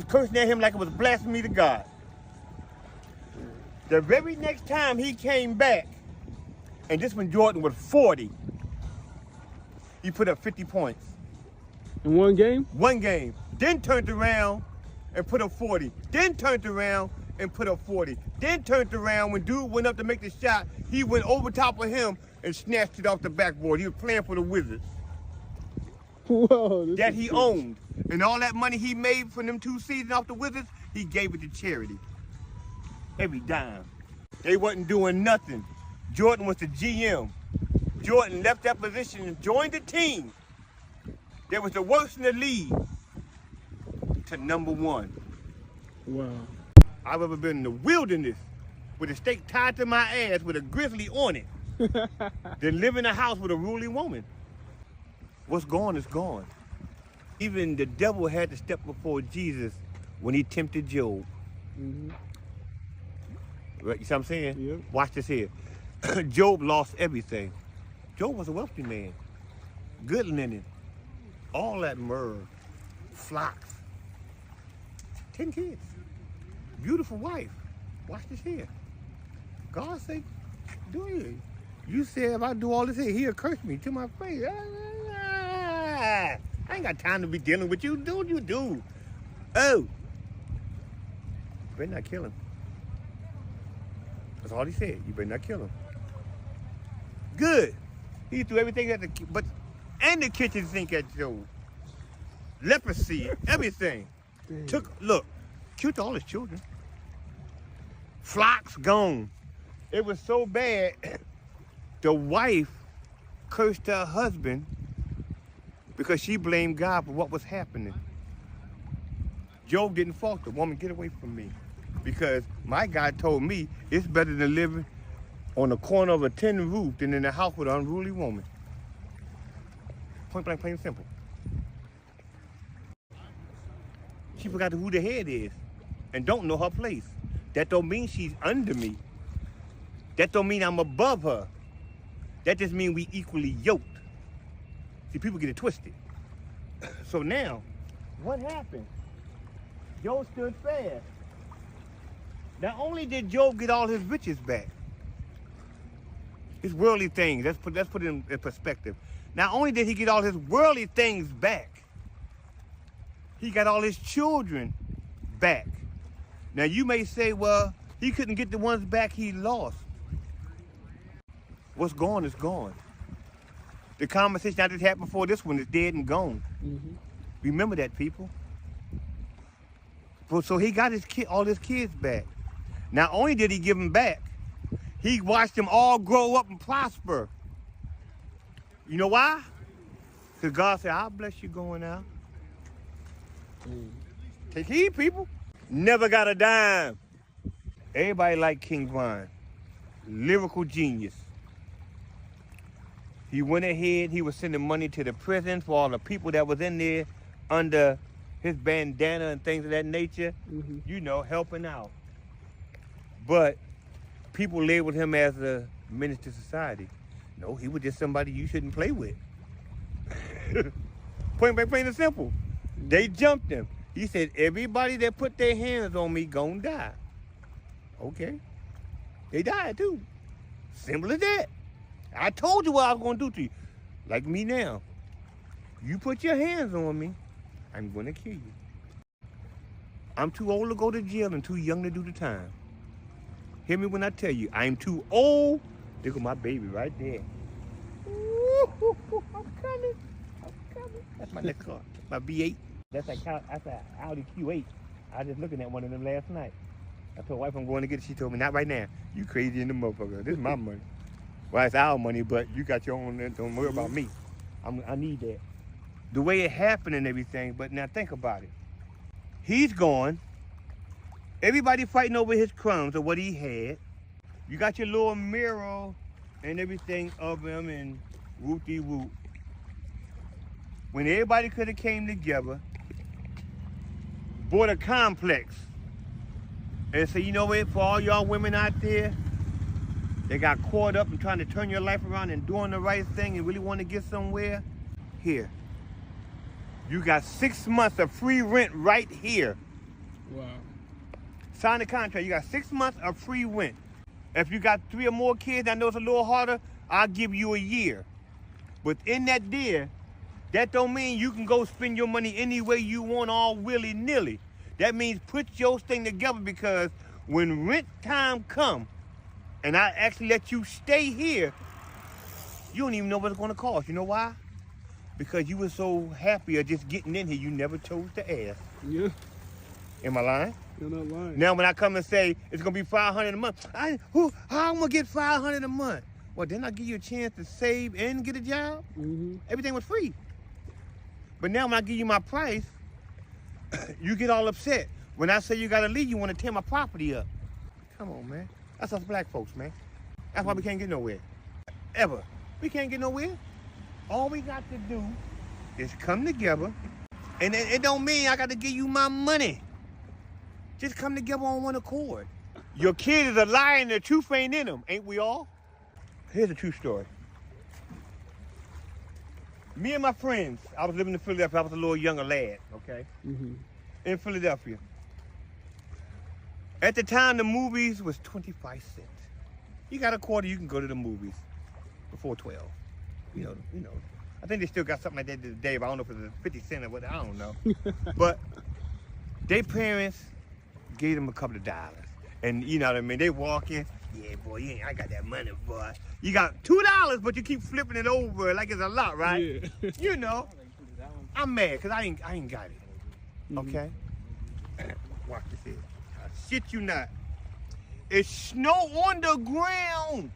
cursing at him like it was blasphemy to God. The very next time he came back, and this when Jordan was 40, he put up 50 points. In one game? One game. Then turned around and put up 40. Then turned around and put up 40. Then turned around when dude went up to make the shot, he went over top of him and snatched it off the backboard. He was playing for the Wizards. Whoa. That he owned. And all that money he made from them 2 seasons off the Wizards, he gave it to charity. Every dime. They wasn't doing nothing. Jordan was the GM. Jordan left that position and joined the team. They was the worst in the league to #1. Wow. I've ever been in the wilderness with a stake tied to my ass with a grizzly on it than live in a house with a ruling woman. What's gone is gone. Even the devil had to step before Jesus when he tempted Job. Mm-hmm. Right, you see what I'm saying? Yep. Watch this here. Job lost everything. Job was a wealthy man. Good linen. All that myrrh. Flocks. 10 kids. Beautiful wife. Watch this here. God said, do it. You said if I do all this here, he'll curse me to my face. I ain't got time to be dealing with you. Do what you do. Oh. You better not kill him. That's all he said. You better not kill him. Good. He threw everything at and the kitchen sink at Job. Leprosy, everything. Damn. Killed all his children. Flocks gone. It was so bad, the wife cursed her husband because she blamed God for what was happening. Job didn't falter. Woman, get away from me. Because my God told me it's better than living on the corner of a tin roof than in a house with an unruly woman. Point blank, plain and simple. She forgot who the head is and don't know her place. That don't mean she's under me. That don't mean I'm above her. That just means we equally yoked. See, people get it twisted. So now, what happened? Job stood fast. Not only did Job get all his riches back, His worldly things. Let's put it in perspective. Not only did he get all his worldly things back, he got all his children back. Now you may say, well, he couldn't get the ones back he lost. What's gone is gone. The conversation I just had before this one is dead and gone. Mm-hmm. Remember that, people. So he got all his kids back. Not only did he give them back, he watched them all grow up and prosper. You know why? Because God said, I'll bless you going out. Take heed, people. Never got a dime. Everybody like King Von. Lyrical genius. He went ahead, he was sending money to the prison for all the people that was in there under his bandana and things of that nature, you know, helping out. But people labeled him as a menace to society. No, he was just somebody you shouldn't play with. Plain and simple. They jumped him. He said, everybody that put their hands on me gonna die. Okay. They died too. Simple as that. I told you what I was gonna do to you. Like me now. You put your hands on me, I'm gonna kill you. I'm too old to go to jail and too young to do the time. Hear me when I tell you, I'm too old. Look at my baby right there. Ooh, I'm coming. That's my next car, my B8. That's an Audi Q8. I was just looking at one of them last night. I told wife I'm going to get it. She told me, not right now. You crazy in the motherfucker. This is my money. Well, it's our money, but you got your own. Don't worry about me. I need that. The way it happened and everything, but now think about it. He's gone. Everybody fighting over his crumbs or what he had. You got your little mirror and everything of him and whoop-de-whoop. When everybody could have came together, bought a complex, and say, you know what, for all y'all women out there, they got caught up in trying to turn your life around and doing the right thing and really want to get somewhere, here. You got 6 months of free rent right here. Wow. Sign the contract. You got 6 months of free rent. If you got 3 or more kids, I know it's a little harder, I'll give you a year. But in that year, that don't mean you can go spend your money any way you want, all willy-nilly. That means put your thing together, because when rent time come, and I actually let you stay here, you don't even know what it's gonna cost. You know why? Because you were so happy of just getting in here, you never chose to ask. Yeah. Am I lying? You're not lying. Now when I come and say it's gonna be $500 a month, how I'm gonna get $500 a month? Well, didn't I give you a chance to save and get a job? Everything was free. But now when I give you my price, you get all upset. When I say you gotta leave, you wanna tear my property up. Come on, man. That's us black folks, man. That's why we can't get nowhere. Ever. We can't get nowhere. All we got to do is come together, and it don't mean I got to give you my money. Just come together on one accord. Your kid is a liar and the truth ain't in him, ain't we all? Here's a true story. Me and my friends, I was living in Philadelphia. I was a little younger lad, okay? In Philadelphia. At the time, the movies was 25 cents. You got a quarter, you can go to the movies before 12. You know. I think they still got something like that today, but I don't know if it's 50 cents or what, I don't know. But their parents gave them a couple of dollars. And you know what I mean? They walk in, yeah, boy, I got that money, boy. You got $2, but you keep flipping it over like it's a lot, right? Yeah. You know. I'm mad, because I ain't got it. Okay? Watch this here. I shit you not. It's snow on the ground.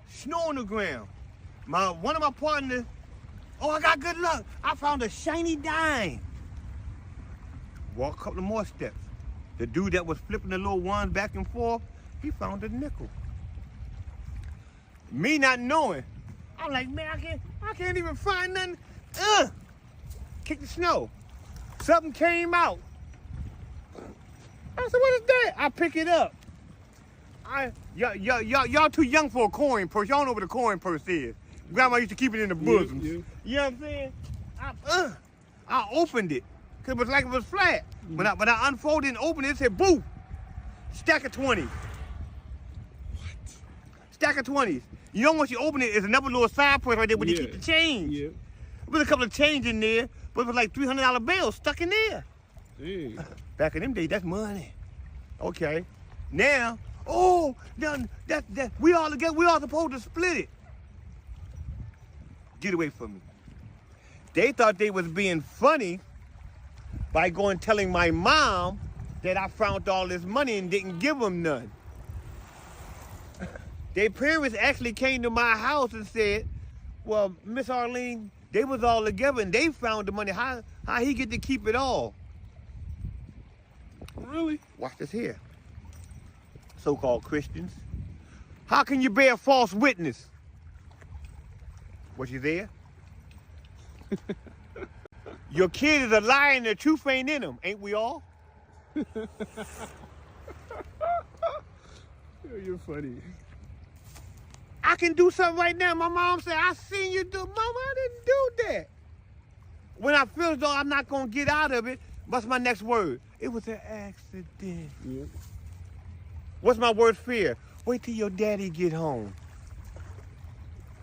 Snow on the ground. One of my partners, oh, I got good luck. I found a shiny dime. Walk a couple of more steps. The dude that was flipping the little ones back and forth, he found a nickel. Me not knowing, I'm like, man, I can't even find nothing. Kick the snow. Something came out. I said, what is that? I pick it up. Y'all too young for a coin purse. Y'all know what a coin purse is. Grandma used to keep it in the bosoms. Yeah. You know what I'm saying? I opened it, because it was like it was flat. When I unfolded and opened it, it said, boo, stack of 20s. What? Stack of 20s. You know, once you open it, it's another little side purse right there where they Yeah. keep the change. Yeah. With a couple of change in there, but it was like $300 bills stuck in there. Dang. Back in them days, that's money. Okay. Now, oh, that we all together, we all supposed to split it. Get away from me. They thought they was being funny by going telling my mom that I found all this money and didn't give them none. Their parents actually came to my house and said, well, Miss Arlene, they was all together and they found the money. How he get to keep it all? Really? Watch this here. So-called Christians. How can you bear false witness? Was you there? Your kid is a liar and the truth ain't in him, ain't we all? You're funny. I can do something right now. My mom said, I seen you do. Mama, I didn't do that. When I feel as though I'm not going to get out of it, what's my next word? It was an accident. Yeah. What's my worst fear? Wait till your daddy get home.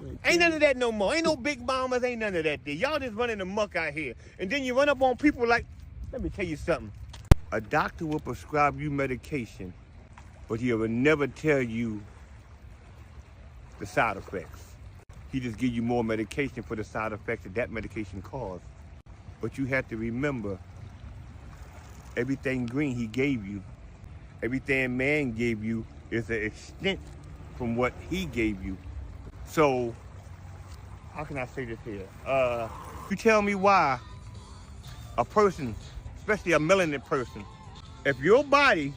Okay. Ain't none of that no more. Ain't no big mamas, ain't none of that there. Y'all just running the muck out here. And then you run up on people like, let me tell you something. A doctor will prescribe you medication, but he will never tell you the side effects. He just give you more medication for the side effects that medication caused. But you have to remember, everything green he gave you, everything man gave you is an extent from what he gave you. So, how can I say this here? You tell me why a person, especially a melanin person, if your body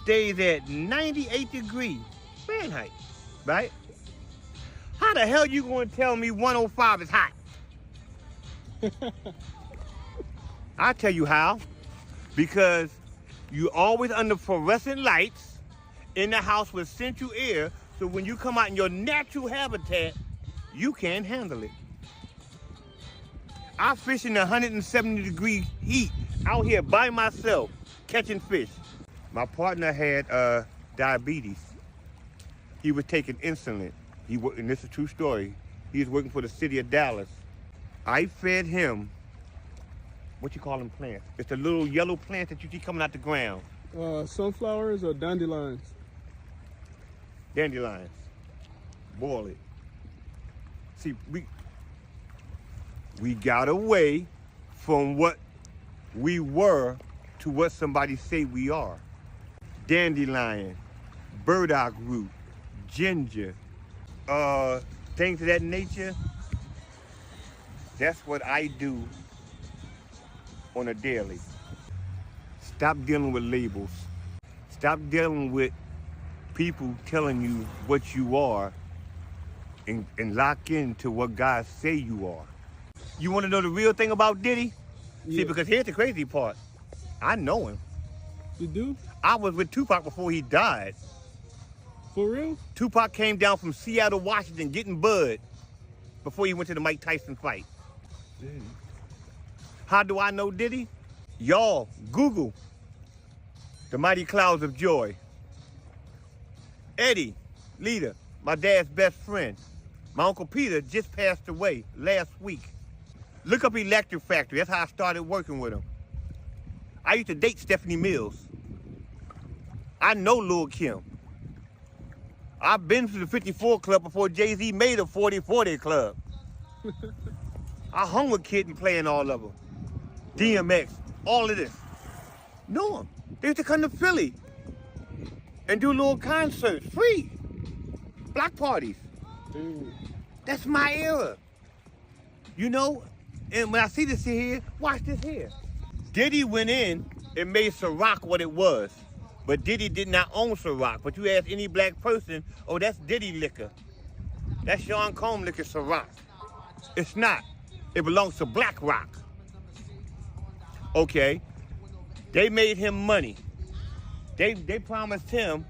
stays at 98 degrees Fahrenheit, right? How the hell you gonna tell me 105 is hot? I'll tell you how. Because you always under fluorescent lights in the house with central air, so when you come out in your natural habitat, you can't handle it. I fish in the 170 degree heat out here by myself, catching fish. My partner had diabetes. He was taking insulin. And this is a true story. He was working for the city of Dallas. I fed him, what you call them plants? It's the little yellow plants that you see coming out the ground. Sunflowers or dandelions? Dandelions. Boil it. See, we got away from what we were to what somebody say we are. Dandelion, burdock root, ginger, things of that nature. That's what I do on a daily. Stop dealing with labels. Stop dealing with people telling you what you are and lock into what God say you are. You want to know the real thing about Diddy? Yeah. See, because here's the crazy part. I know him. You do? I was with Tupac before he died. For real? Tupac came down from Seattle, Washington, getting bud before he went to the Mike Tyson fight. Dang. How do I know Diddy? Y'all, Google the Mighty Clouds of Joy. Eddie, leader, my dad's best friend. My Uncle Peter just passed away last week. Look up Electric Factory. That's how I started working with him. I used to date Stephanie Mills. I know Lil' Kim. I've been to the 54 Club before Jay-Z made a 40-40 Club. I hung with Kid and playing all of them. DMX, all of this. Know them. They used to come to Philly and do little concerts, free. Block parties. Dang. That's my era. You know, and when I see this here, watch this here. Diddy went in and made Ciroc what it was. But Diddy did not own Ciroc. But you ask any black person, oh, that's Diddy liquor. That's Sean Combs liquor, Ciroc. It's not. It belongs to Black Rock. Okay. They made him money. They promised him,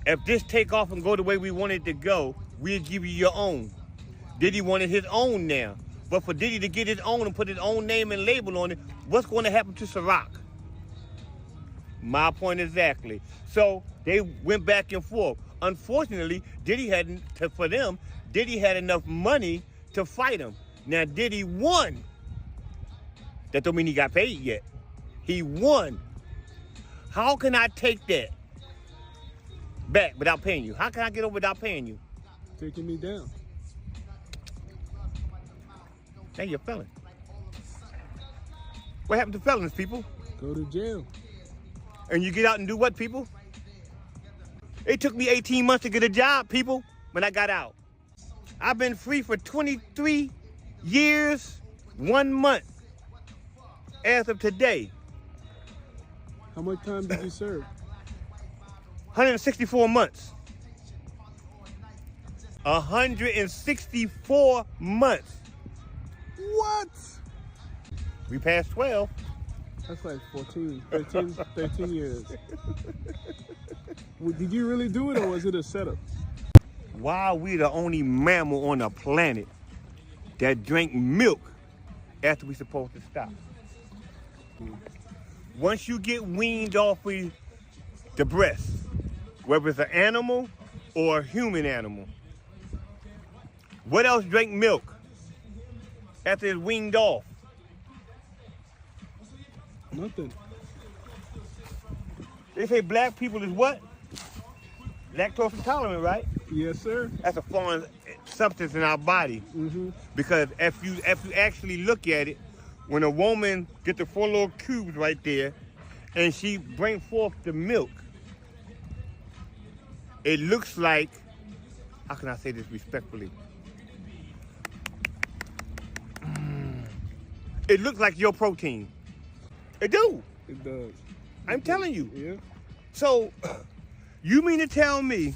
if this take off and go the way we want it to go, we'll give you your own. Diddy wanted his own now. But for Diddy to get his own and put his own name and label on it, what's going to happen to Ciroc? My point exactly. So they went back and forth. Unfortunately, Diddy Diddy had enough money to fight him. Now, Diddy won. That don't mean he got paid yet. He won. How can I take that back without paying you? How can I get over without paying you? Taking me down. Now you're a felon. What happened to felons, people? Go to jail. And you get out and do what, people? It took me 18 months to get a job, people, when I got out. I've been free for 23 years, 1 month, as of today. How much time did you serve? 164 months. 164 months. What? We passed 12. That's like 13 years. Well, did you really do it, or was it a setup? Why are we the only mammal on the planet that drank milk after we supposed to stop? Once you get weaned off of the breast, whether it's an animal or a human animal, what else drank milk after it's weaned off? Nothing. They say black people is what? Lactose intolerant, right? Yes, sir. That's a foreign substance in our body. Mm-hmm. Because if you actually look at it, when a woman gets the 4 little cubes right there, and she brings forth the milk, it looks like, how can I say this respectfully? It looks like your protein. It do. It does. I'm telling you. Yeah. So, you mean to tell me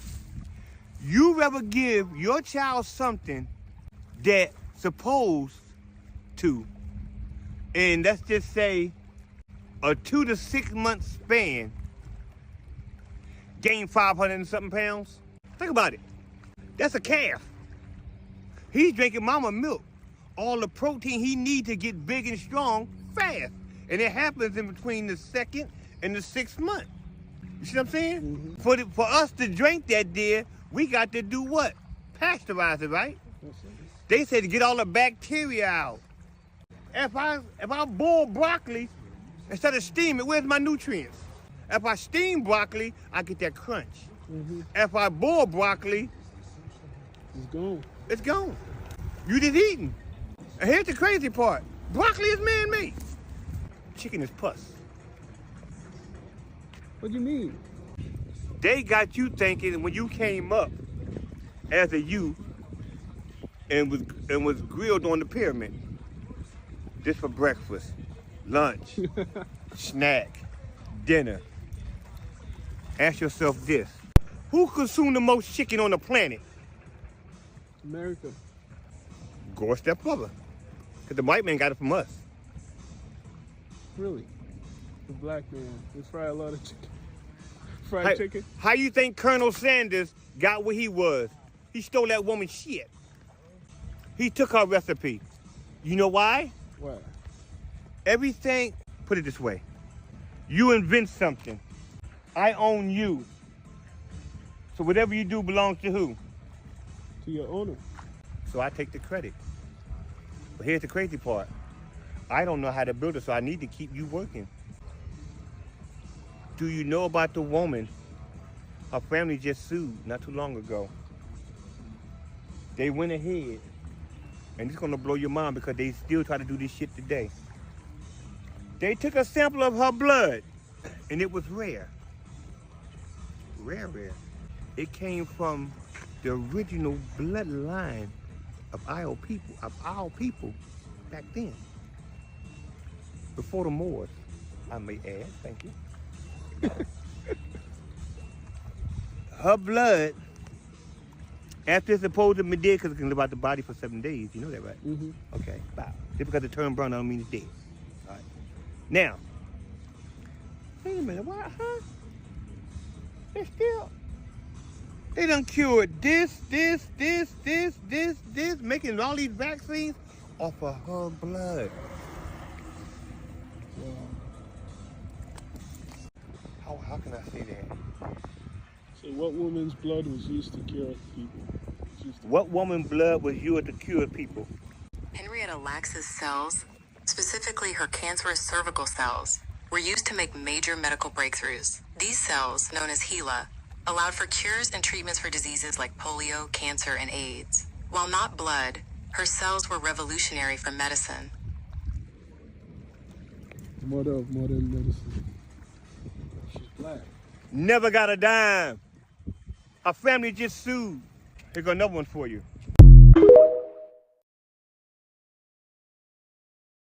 you rather give your child something that supposed to, and let's just say a 2 to 6 month span, gain 500 and something pounds? Think about it. That's a calf. He's drinking mama milk. All the protein he needs to get big and strong fast. And it happens in between the 2nd and the 6th month. You see what I'm saying? Mm-hmm. For us to drink that deer, we got to do what? Pasteurize it, right? They said to get all the bacteria out. If I boil broccoli, instead of steam it, where's my nutrients? If I steam broccoli, I get that crunch. Mm-hmm. If I boil broccoli, it's gone. It's gone. You just eating. And here's the crazy part. Broccoli is man-made. Chicken is pus. What do you mean? They got you thinking when you came up as a youth and was grilled on the pyramid. This for breakfast, lunch, snack, dinner. Ask yourself this. Who consumed the most chicken on the planet? America. Go a step further. Because the white man got it from us. Really? The black man. They fry a lot of chicken. Fried chicken. How you think Colonel Sanders got where he was? He stole that woman's shit. He took her recipe. You know why? Why? Everything, put it this way. You invent something. I own you. So whatever you do belongs to who? To your owner. So I take the credit. But here's the crazy part. I don't know how to build it, so I need to keep you working. Do you know about the woman? Her family just sued not too long ago. They went ahead, and it's gonna blow your mind because they still try to do this shit today. They took a sample of her blood, and it was rare. Rare. It came from the original bloodline of our people back then. Before the Moors, I may add, thank you. Her blood, after it's supposed to be dead, because it can live out the body for 7 days. You know that, right? Mm-hmm. Okay, bye. Just because it turned brown, I don't mean it's dead. All right. Now, wait a minute, why, huh? They done cured this, making all these vaccines off of her blood. How can I say that? So what woman's blood was used to cure people? What woman's blood was used to cure people? Henrietta Lacks' cells, specifically her cancerous cervical cells, were used to make major medical breakthroughs. These cells, known as HeLa, allowed for cures and treatments for diseases like polio, cancer, and AIDS. While not blood, her cells were revolutionary for medicine. Mother of modern medicine. She's black. Never got a dime. Her family just sued. Here's another one for you.